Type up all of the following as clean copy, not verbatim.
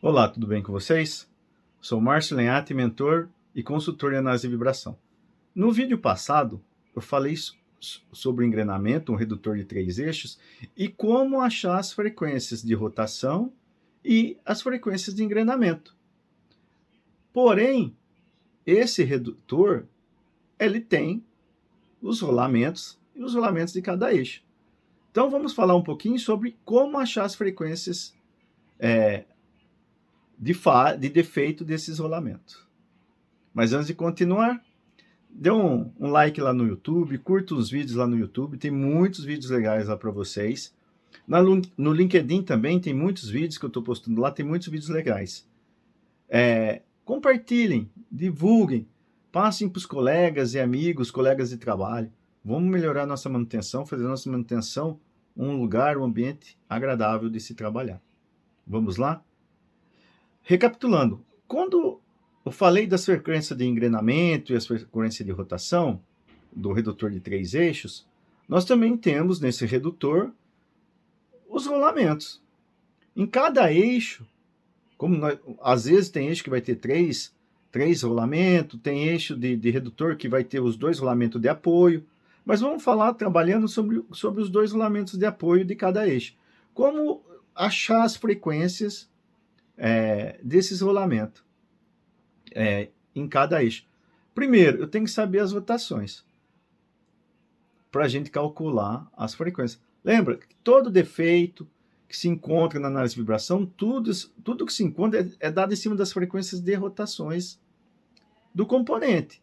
Olá, tudo bem com vocês? Sou Márcio Lenhati, mentor e consultor em análise de vibração. No vídeo passado, eu falei sobre o engrenamento, um redutor de 3 eixos, e como achar as frequências de rotação e as frequências de engrenamento. Porém, esse redutor, ele tem os rolamentos e os rolamentos de cada eixo. Então, vamos falar um pouquinho sobre como achar as frequências de defeito desses rolamentos. Mas antes de continuar, dê um like lá no YouTube, curta os vídeos lá no YouTube, tem muitos vídeos legais lá para vocês. No LinkedIn também tem muitos vídeos que eu estou postando lá, tem muitos vídeos legais. Compartilhem, divulguem, passem para os colegas e amigos, colegas de trabalho. Vamos melhorar nossa manutenção, fazer nossa manutenção um lugar, um ambiente agradável de se trabalhar. Vamos lá? Recapitulando, quando eu falei das frequências de engrenamento e as frequências de rotação do redutor de 3 eixos, nós também temos nesse redutor os rolamentos. Em cada eixo, às vezes tem eixo que vai ter três rolamentos, tem eixo de redutor que vai ter os 2 rolamentos de apoio, mas vamos falar trabalhando sobre os 2 rolamentos de apoio de cada eixo. Como achar as frequências desses rolamentos em cada eixo. Primeiro, eu tenho que saber as rotações para a gente calcular as frequências. Lembra que todo defeito que se encontra na análise de vibração, tudo que se encontra é dado em cima das frequências de rotações do componente.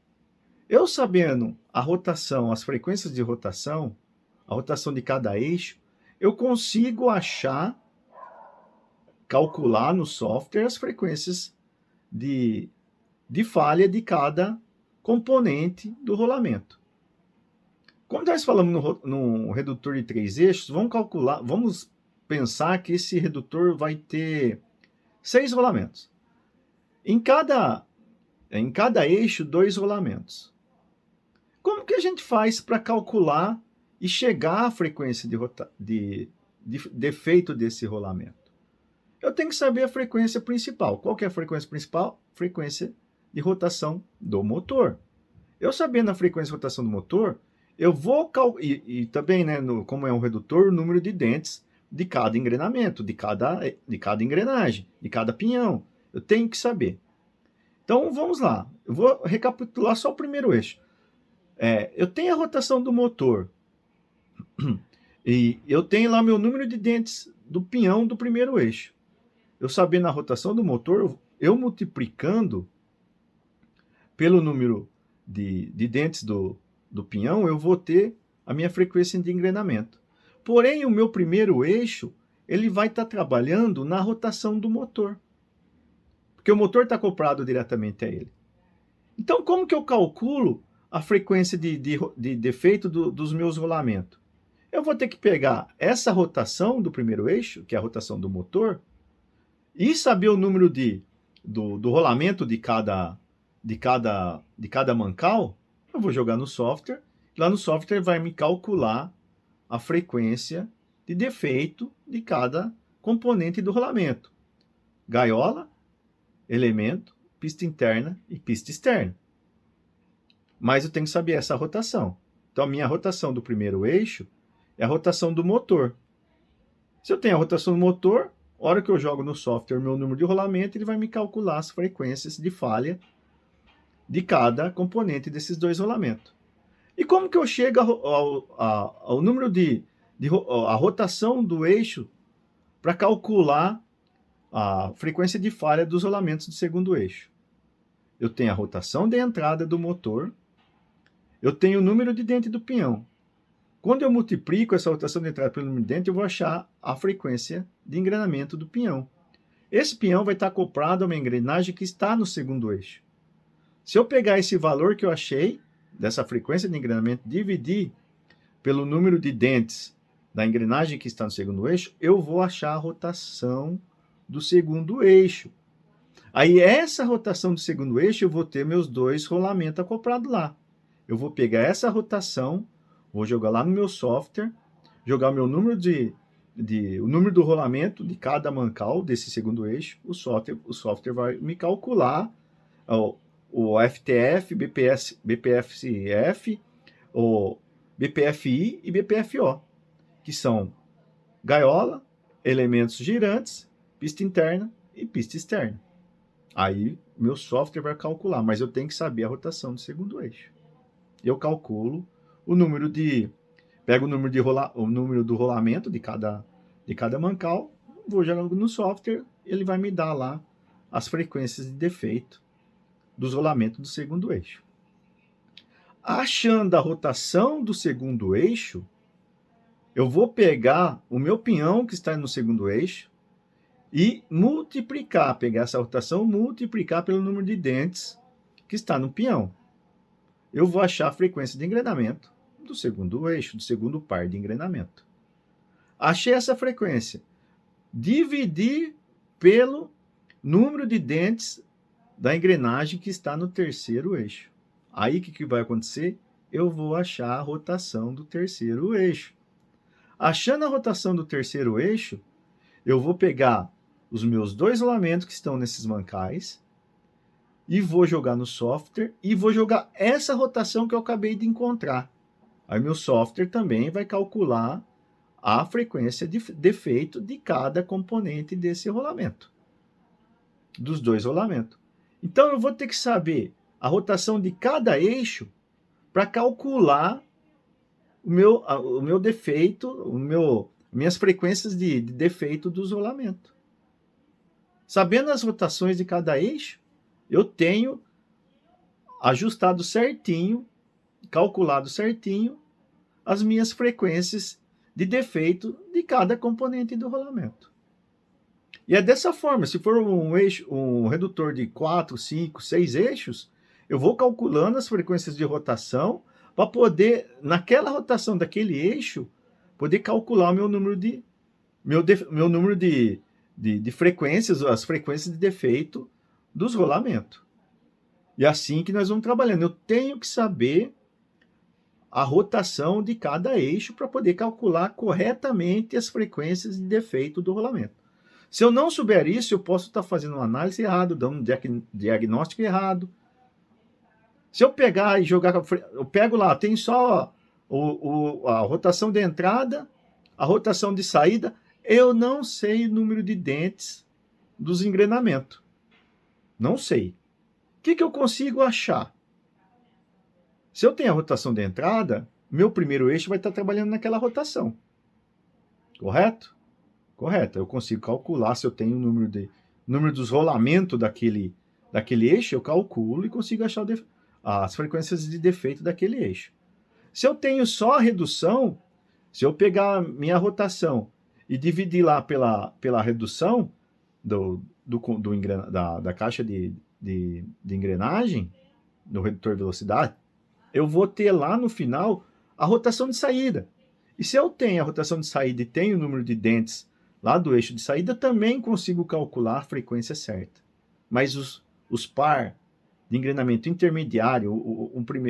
Eu sabendo a rotação, as frequências de rotação, a rotação de cada eixo, eu consigo calcular no software as frequências de falha de cada componente do rolamento. Como nós falamos no redutor de 3 eixos, vamos pensar que esse redutor vai ter 6 rolamentos. Em cada eixo, 2 rolamentos. Como que a gente faz para calcular e chegar à frequência de defeito desse rolamento? Eu tenho que saber a frequência principal. Qual que é a frequência principal? Frequência de rotação do motor. Eu sabendo a frequência de rotação do motor, eu vou e também, né, como é um redutor, o número de dentes de cada engrenamento, de cada engrenagem, de cada pinhão. Eu tenho que saber. Então, vamos lá. Eu vou recapitular só o primeiro eixo. Eu tenho a rotação do motor. E eu tenho lá meu número de dentes do pinhão do primeiro eixo. Eu sabendo a rotação do motor, eu multiplicando pelo número de dentes do pinhão, eu vou ter a minha frequência de engrenamento. Porém, o meu primeiro eixo, ele vai estar trabalhando na rotação do motor. Porque o motor está acoplado diretamente a ele. Então, como que eu calculo a frequência de defeito dos meus rolamentos? Eu vou ter que pegar essa rotação do primeiro eixo, que é a rotação do motor, e saber o número do rolamento de cada mancal. Eu vou jogar no software. Lá no software vai me calcular a frequência de defeito de cada componente do rolamento. Gaiola, elemento, pista interna e pista externa. Mas eu tenho que saber essa rotação. Então, a minha rotação do primeiro eixo é a rotação do motor. Se eu tenho a rotação do motor, a hora que eu jogo no software meu número de rolamento, ele vai me calcular as frequências de falha de cada componente desses 2 rolamentos. E como que eu chego ao número a rotação do eixo para calcular a frequência de falha dos rolamentos do segundo eixo? Eu tenho a rotação de entrada do motor, eu tenho o número de dente do pinhão. Quando eu multiplico essa rotação de entrada pelo número de dente, eu vou achar a frequência de engrenamento do pinhão. Esse pinhão vai estar acoplado a uma engrenagem que está no segundo eixo. Se eu pegar esse valor que eu achei, dessa frequência de engrenamento, dividir pelo número de dentes da engrenagem que está no segundo eixo, eu vou achar a rotação do segundo eixo. Aí, essa rotação do segundo eixo, eu vou ter meus 2 rolamentos acoplados lá. Eu vou pegar essa rotação, vou jogar lá no meu software, jogar o meu número o número do rolamento de cada mancal desse segundo eixo, o software vai me calcular o FTF, BPFCF, o BPFI e BPFO, que são gaiola, elementos girantes, pista interna e pista externa. Aí meu software vai calcular, mas eu tenho que saber a rotação do segundo eixo. Eu calculo o número pego o número do rolamento de cada mancal, vou jogando no software, ele vai me dar lá as frequências de defeito dos rolamentos do segundo eixo. Achando a rotação do segundo eixo, eu vou pegar o meu pinhão que está no segundo eixo e pegar essa rotação, multiplicar pelo número de dentes que está no pinhão. Eu vou achar a frequência de engrenamento do segundo eixo, do segundo par de engrenamento. Achei essa frequência. Dividir pelo número de dentes da engrenagem que está no terceiro eixo. Aí o que vai acontecer? Eu vou achar a rotação do terceiro eixo. Achando a rotação do terceiro eixo, eu vou pegar os meus dois rolamentos que estão nesses mancais e vou jogar no software e vou jogar essa rotação que eu acabei de encontrar. Aí meu software também vai calcular a frequência de defeito de cada componente desse rolamento, dos dois rolamentos. Então eu vou ter que saber a rotação de cada eixo para calcular o meu defeito, minhas frequências de defeito dos rolamentos. Sabendo as rotações de cada eixo, eu tenho ajustado certinho, calculado certinho, as minhas frequências de defeito de cada componente do rolamento. E é dessa forma, se for um redutor de 4, 5, 6 eixos, eu vou calculando as frequências de rotação para poder, naquela rotação daquele eixo, poder calcular o meu número de frequências, as frequências de defeito dos rolamentos. E é assim que nós vamos trabalhando. Eu tenho que saber a rotação de cada eixo para poder calcular corretamente as frequências de defeito do rolamento. Se eu não souber isso, eu posso estar fazendo uma análise errada, dando um diagnóstico errado. Se eu pegar e jogar, eu pego lá, tem só a rotação de entrada, a rotação de saída, eu não sei o número de dentes dos engrenamentos. Não sei. O que eu consigo achar? Se eu tenho a rotação de entrada, meu primeiro eixo vai estar trabalhando naquela rotação. Correto? Correto. Eu consigo calcular se eu tenho o número dos rolamentos daquele eixo, eu calculo e consigo achar as frequências de defeito daquele eixo. Se eu tenho só a redução, se eu pegar minha rotação e dividir lá pela redução da caixa de engrenagem, do redutor de velocidade, eu vou ter lá no final a rotação de saída. E se eu tenho a rotação de saída e tenho o número de dentes lá do eixo de saída, também consigo calcular a frequência certa. Mas os par de engrenamento intermediário,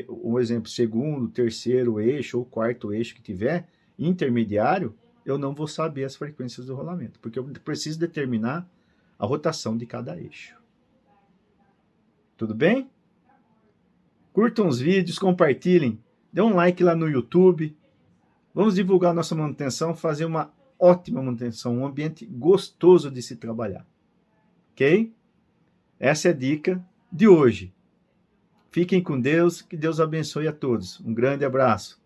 um exemplo, segundo, terceiro eixo ou quarto eixo que tiver, intermediário, eu não vou saber as frequências do rolamento, porque eu preciso determinar a rotação de cada eixo. Tudo bem? Curtam os vídeos, compartilhem, dê um like lá no YouTube. Vamos divulgar nossa manutenção, fazer uma ótima manutenção, um ambiente gostoso de se trabalhar. Ok? Essa é a dica de hoje. Fiquem com Deus, que Deus abençoe a todos. Um grande abraço.